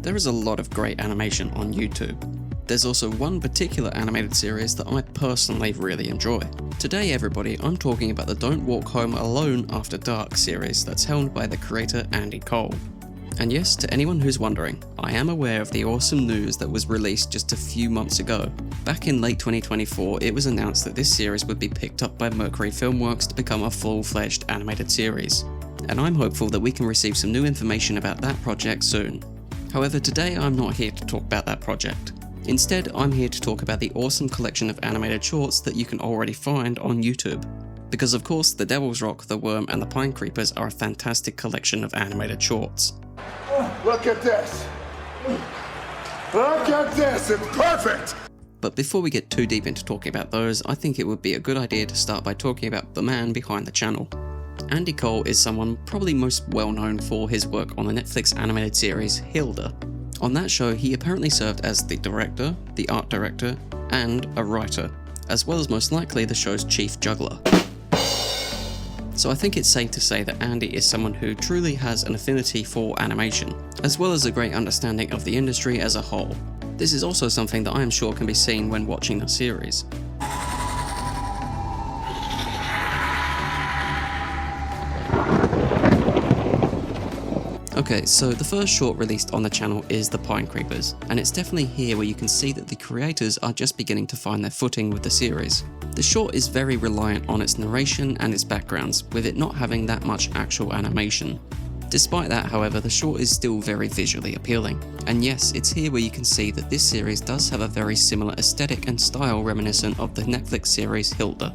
There is a lot of great animation on YouTube. There's also one particular animated series that I personally really enjoy. Today everybody, I'm talking about the Don't Walk Home Alone After Dark series that's helmed by the creator Andy Coyle. And yes, to anyone who's wondering, I am aware of the awesome news that was released just a few months ago. Back in late 2024, it was announced that this series would be picked up by Mercury Filmworks to become a full-fledged animated series. And I'm hopeful that we can receive some new information about that project soon. However, today I'm not here to talk about that project. Instead, I'm here to talk about the awesome collection of animated shorts that you can already find on YouTube. Because of course, The Devil's Rock, The Worm and The Pine Creepers are a fantastic collection of animated shorts. Look at this! Look at this! It's perfect! But before we get too deep into talking about those, I think it would be a good idea to start by talking about the man behind the channel. Andy Coyle is someone probably most well known for his work on the Netflix animated series Hilda. On that show, he apparently served as the director, the art director, and a writer, as well as most likely the show's chief juggler. So I think it's safe to say that Andy is someone who truly has an affinity for animation, as well as a great understanding of the industry as a whole. This is also something that I am sure can be seen when watching the series. Okay, so the first short released on the channel is The Pine Creepers, and it's definitely here where you can see that the creators are just beginning to find their footing with the series. The short is very reliant on its narration and its backgrounds, with it not having that much actual animation. Despite that, however, the short is still very visually appealing. And yes, it's here where you can see that this series does have a very similar aesthetic and style reminiscent of the Netflix series Hilda.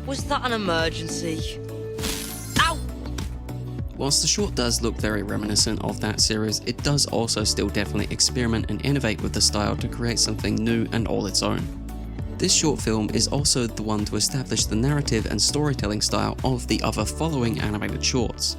Was that an emergency? Ow! Whilst the short does look very reminiscent of that series, it does also still definitely experiment and innovate with the style to create something new and all its own. This short film is also the one to establish the narrative and storytelling style of the other following animated shorts.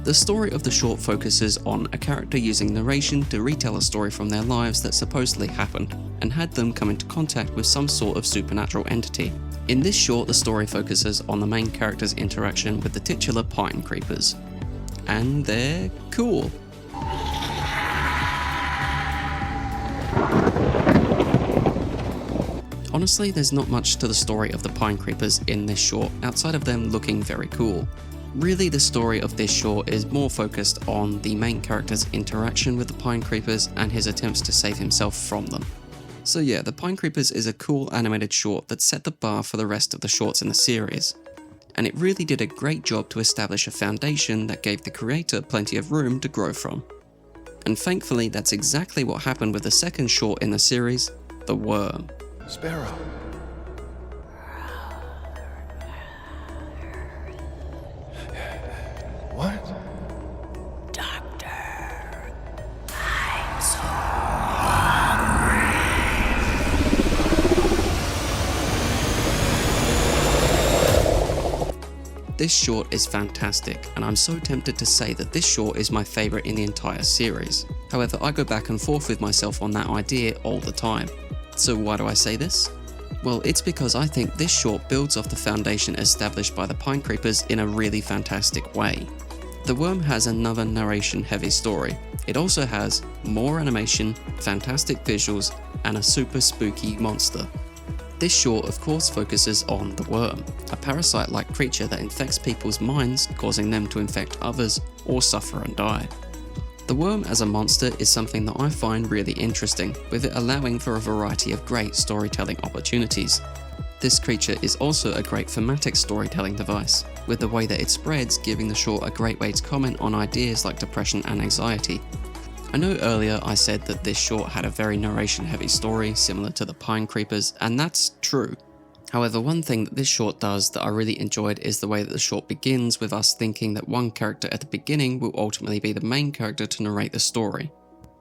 The story of the short focuses on a character using narration to retell a story from their lives that supposedly happened, and had them come into contact with some sort of supernatural entity. In this short, the story focuses on the main character's interaction with the titular Pine Creepers. And they're cool. Honestly, there's not much to the story of the Pine Creepers in this short, outside of them looking very cool. Really, the story of this short is more focused on the main character's interaction with the Pine Creepers and his attempts to save himself from them. So yeah, The Pine Creepers is a cool animated short that set the bar for the rest of the shorts in the series. And it really did a great job to establish a foundation that gave the creator plenty of room to grow from. And thankfully, that's exactly what happened with the second short in the series, The Worm. Sparrow. What? This short is fantastic, and I'm so tempted to say that this short is my favourite in the entire series. However, I go back and forth with myself on that idea all the time. So why do I say this? Well, it's because I think this short builds off the foundation established by the Pine Creepers in a really fantastic way. The Worm has another narration-heavy story. It also has more animation, fantastic visuals, and a super spooky monster. This short of course focuses on the Worm, a parasite-like creature that infects people's minds, causing them to infect others or suffer and die. The Worm as a monster is something that I find really interesting, with it allowing for a variety of great storytelling opportunities. This creature is also a great thematic storytelling device, with the way that it spreads giving the short a great way to comment on ideas like depression and anxiety. I know earlier I said that this short had a very narration-heavy story similar to the Pine Creepers, and that's true. However, one thing that this short does that I really enjoyed is the way that the short begins with us thinking that one character at the beginning will ultimately be the main character to narrate the story.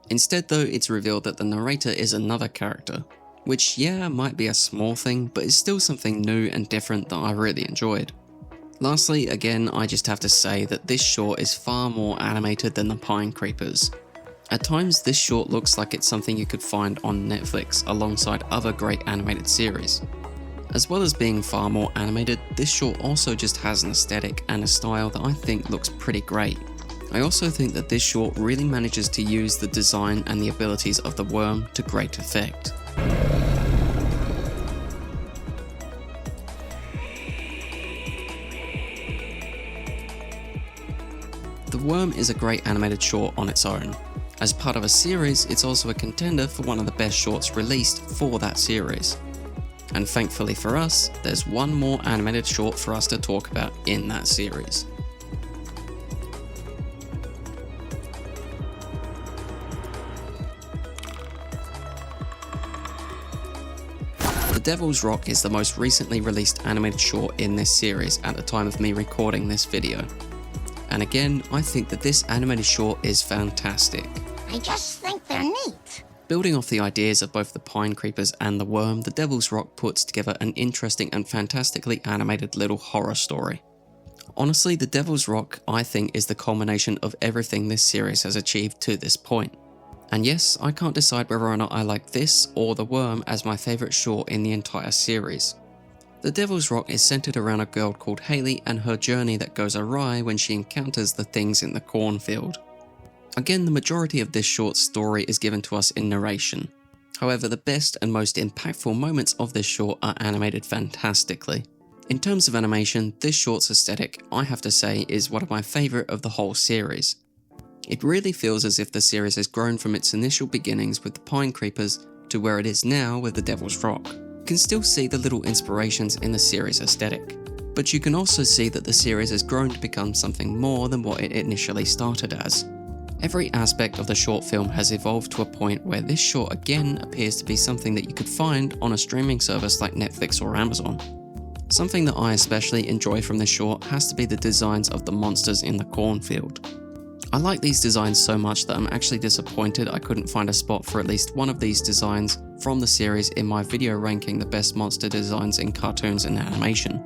Instead though, it's revealed that the narrator is another character, which yeah, might be a small thing, but is still something new and different that I really enjoyed. Lastly, again, I just have to say that this short is far more animated than the Pine Creepers. At times, this short looks like it's something you could find on Netflix alongside other great animated series. As well as being far more animated, this short also just has an aesthetic and a style that I think looks pretty great. I also think that this short really manages to use the design and the abilities of the worm to great effect. The worm is a great animated short on its own. As part of a series, it's also a contender for one of the best shorts released for that series. And thankfully for us, there's one more animated short for us to talk about in that series. The Devil's Rock is the most recently released animated short in this series at the time of me recording this video. And again, I think that this animated short is fantastic. I just think they're neat. Building off the ideas of both the Pine Creepers and the Worm, The Devil's Rock puts together an interesting and fantastically animated little horror story. Honestly, The Devil's Rock, I think, is the culmination of everything this series has achieved to this point. And yes, I can't decide whether or not I like this or The Worm as my favourite short in the entire series. The Devil's Rock is centered around a girl called Hayley and her journey that goes awry when she encounters the things in the cornfield. Again, the majority of this short story is given to us in narration. However, the best and most impactful moments of this short are animated fantastically. In terms of animation, this short's aesthetic, I have to say, is one of my favourite of the whole series. It really feels as if the series has grown from its initial beginnings with the Pine Creepers to where it is now with the Devil's Rock. You can still see the little inspirations in the series aesthetic, but you can also see that the series has grown to become something more than what it initially started as. Every aspect of the short film has evolved to a point where this short again appears to be something that you could find on a streaming service like Netflix or Amazon. Something that I especially enjoy from this short has to be the designs of the monsters in the cornfield. I like these designs so much that I'm actually disappointed I couldn't find a spot for at least one of these designs from the series in my video ranking the best monster designs in cartoons and animation.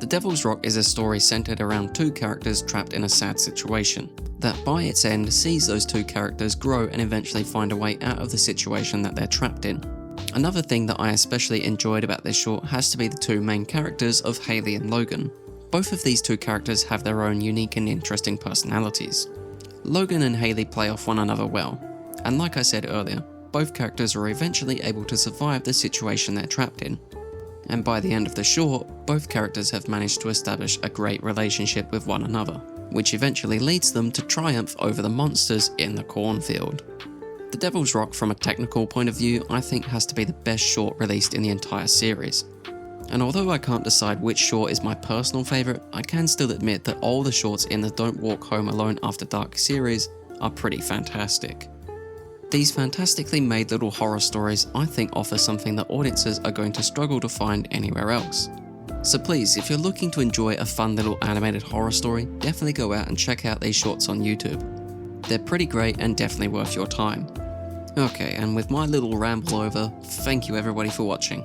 The Devil's Rock is a story centered around two characters trapped in a sad situation, that by its end sees those two characters grow and eventually find a way out of the situation that they're trapped in. Another thing that I especially enjoyed about this short has to be the two main characters of Hayley and Logan. Both of these two characters have their own unique and interesting personalities. Logan and Hayley play off one another well, and like I said earlier, both characters are eventually able to survive the situation they're trapped in. And by the end of the short, both characters have managed to establish a great relationship with one another, which eventually leads them to triumph over the monsters in the cornfield. The Devil's Rock, from a technical point of view, I think has to be the best short released in the entire series. And although I can't decide which short is my personal favourite, I can still admit that all the shorts in the Don't Walk Home Alone After Dark series are pretty fantastic. These fantastically made little horror stories, I think, offer something that audiences are going to struggle to find anywhere else. So please, if you're looking to enjoy a fun little animated horror story, definitely go out and check out these shorts on YouTube. They're pretty great and definitely worth your time. Okay, and with my little ramble over, thank you everybody for watching.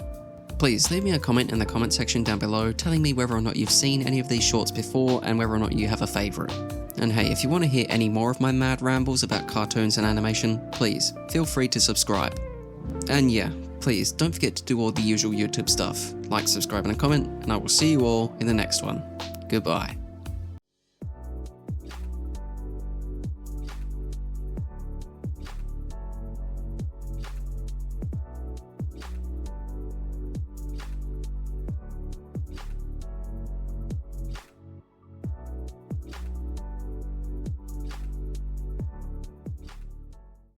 Please leave me a comment in the comment section down below telling me whether or not you've seen any of these shorts before and whether or not you have a favourite. And hey, if you want to hear any more of my mad rambles about cartoons and animation, please feel free to subscribe. And yeah, please don't forget to do all the usual YouTube stuff, like, subscribe and comment, and I will see you all in the next one. Goodbye.